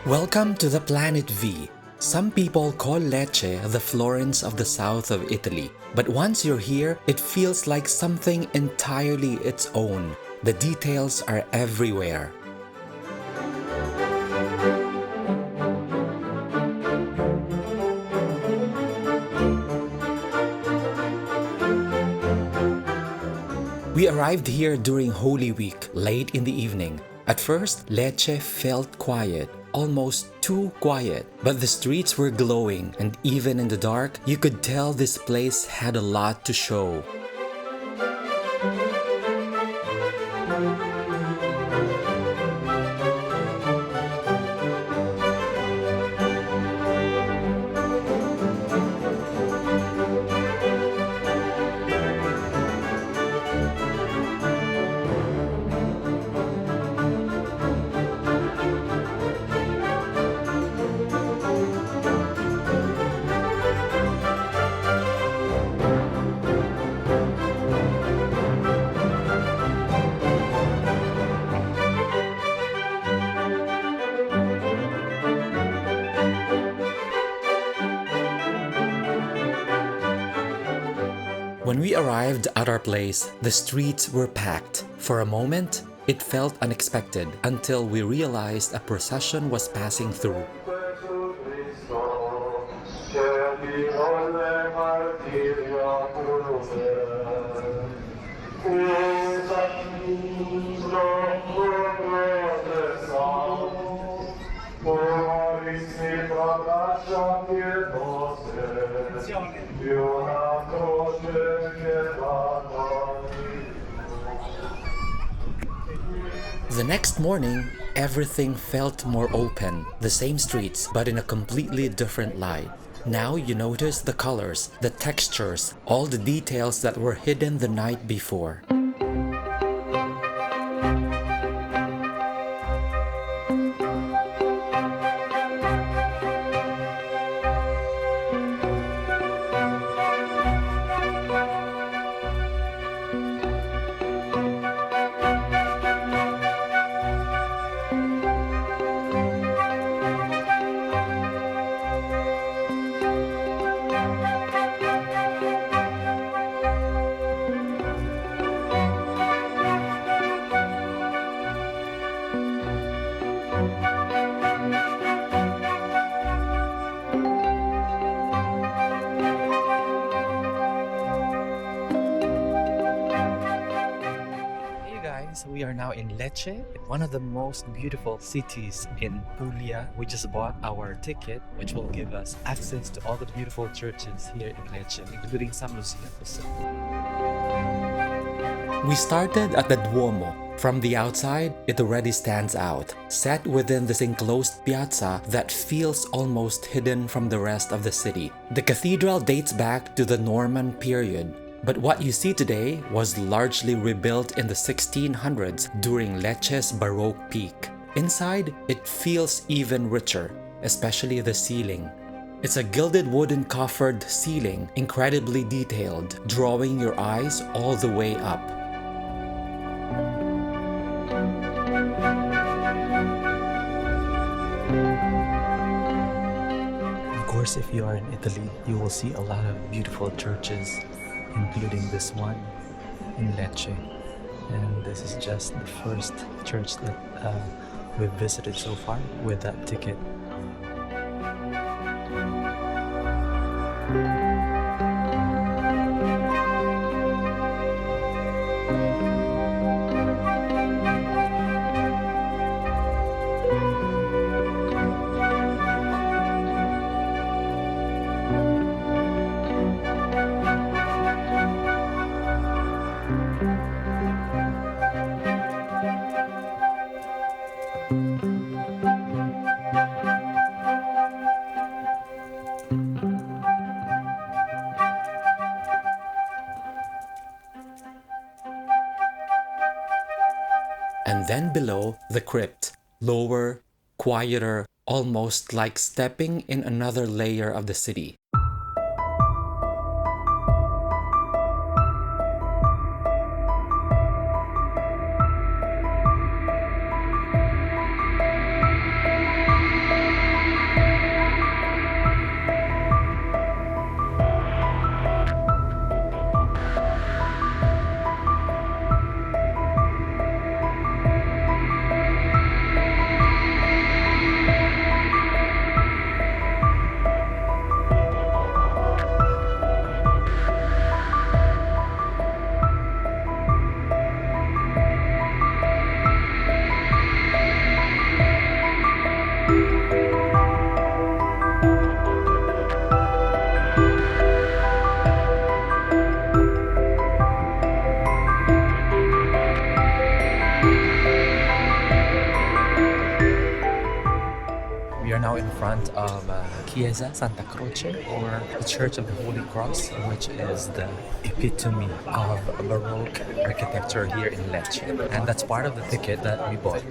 Welcome to the Planet V. Some people call Lecce the Florence of the south of Italy, but once you're here, it feels like something entirely its own. The details are everywhere. We arrived here during Holy Week, late in the evening. At first, Lecce felt quiet, almost too quiet, but the streets were glowing, and even in the dark, you could tell this place had a lot to show. When we arrived at our place, the streets were packed. For a moment, it felt unexpected until we realized a procession was passing through. The next morning, everything felt more open, the same streets, but in a completely different light. Now you notice the colors, the textures, all the details that were hidden the night before. We are now in Lecce, one of the most beautiful cities in Puglia. We just bought our ticket, which will give us access to all the beautiful churches here in Lecce, including San Lucia. We started at the Duomo. From the outside, it already stands out, set within this enclosed piazza that feels almost hidden from the rest of the city. The cathedral dates back to the Norman period, but what you see today was largely rebuilt in the 1600s during Lecce's Baroque peak. Inside, it feels even richer, especially the ceiling. It's a gilded wooden coffered ceiling, incredibly detailed, drawing your eyes all the way up. Of course, if you are in Italy, you will see a lot of beautiful churches, including this one in Lecce, and this is just the first church that we've visited so far with that ticket. And then below, the crypt, lower, quieter, almost like stepping in another layer of the city. in front of Piazza Santa Croce, or the Church of the Holy Cross, which is the epitome of Baroque architecture here in Lecce. And that's part of the ticket that we bought.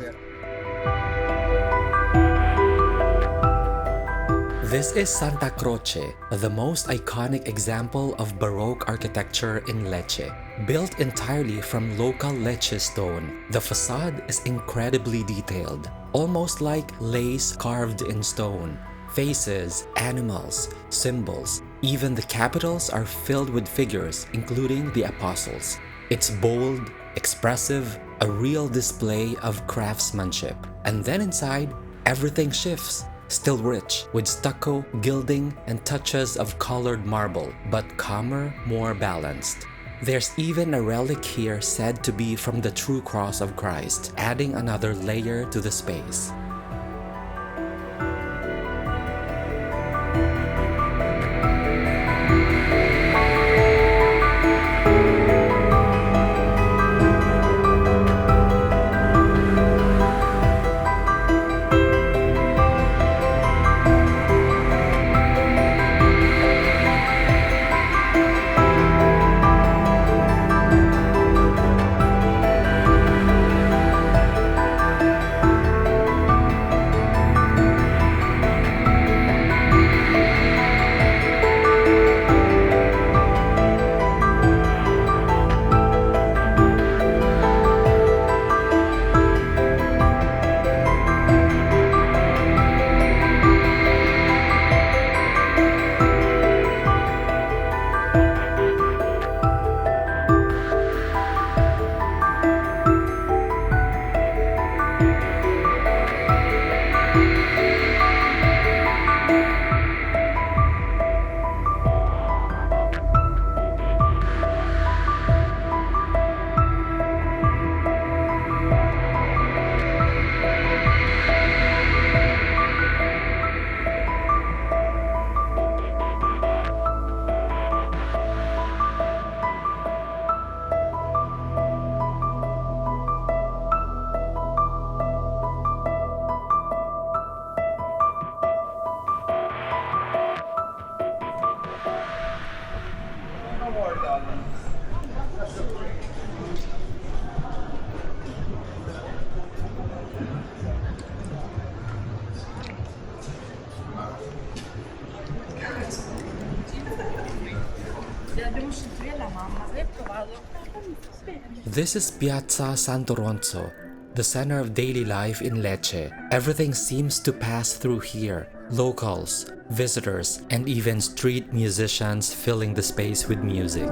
This is Santa Croce, the most iconic example of Baroque architecture in Lecce. Built entirely from local Lecce stone, the facade is incredibly detailed, almost like lace carved in stone. Faces, animals, symbols, even the capitals are filled with figures, including the apostles. It's bold, expressive, a real display of craftsmanship. And then inside, everything shifts. Still rich, with stucco, gilding, and touches of colored marble, but calmer, more balanced. There's even a relic here said to be from the true cross of Christ, adding another layer to the space. This is Piazza Sant'Oronzo, the center of daily life in Lecce. Everything seems to pass through here. Locals, visitors, and even street musicians filling the space with music.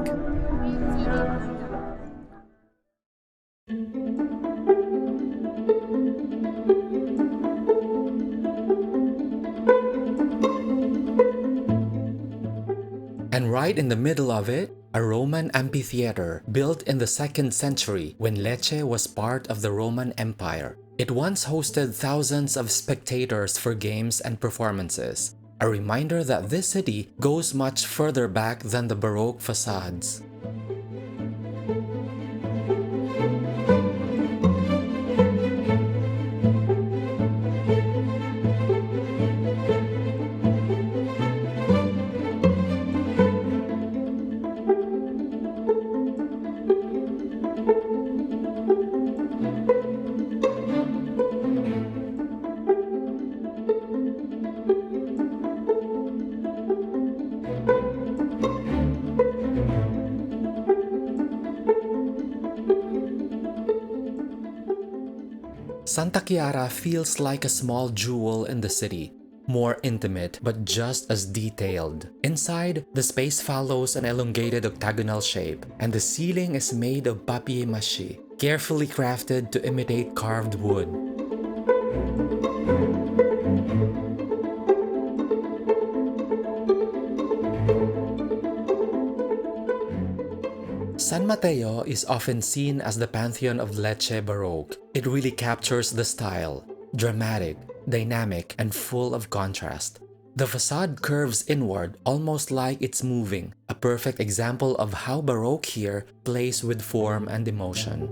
And right in the middle of it, a Roman amphitheatre built in the 2nd century when Lecce was part of the Roman Empire. It once hosted thousands of spectators for games and performances, a reminder that this city goes much further back than the Baroque facades. Santa Chiara feels like a small jewel in the city, more intimate but just as detailed. Inside, the space follows an elongated octagonal shape, and the ceiling is made of papier-mâché, carefully crafted to imitate carved wood. San Matteo is often seen as the pantheon of Lecce Baroque. It really captures the style, dramatic, dynamic, and full of contrast. The facade curves inward almost like it's moving, a perfect example of how Baroque here plays with form and emotion.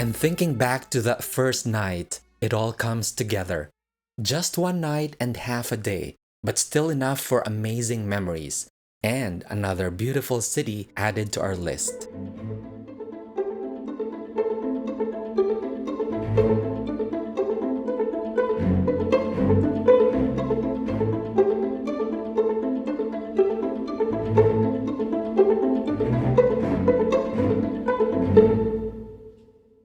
And thinking back to that first night, it all comes together. Just one night and half a day, but still enough for amazing memories, and another beautiful city added to our list.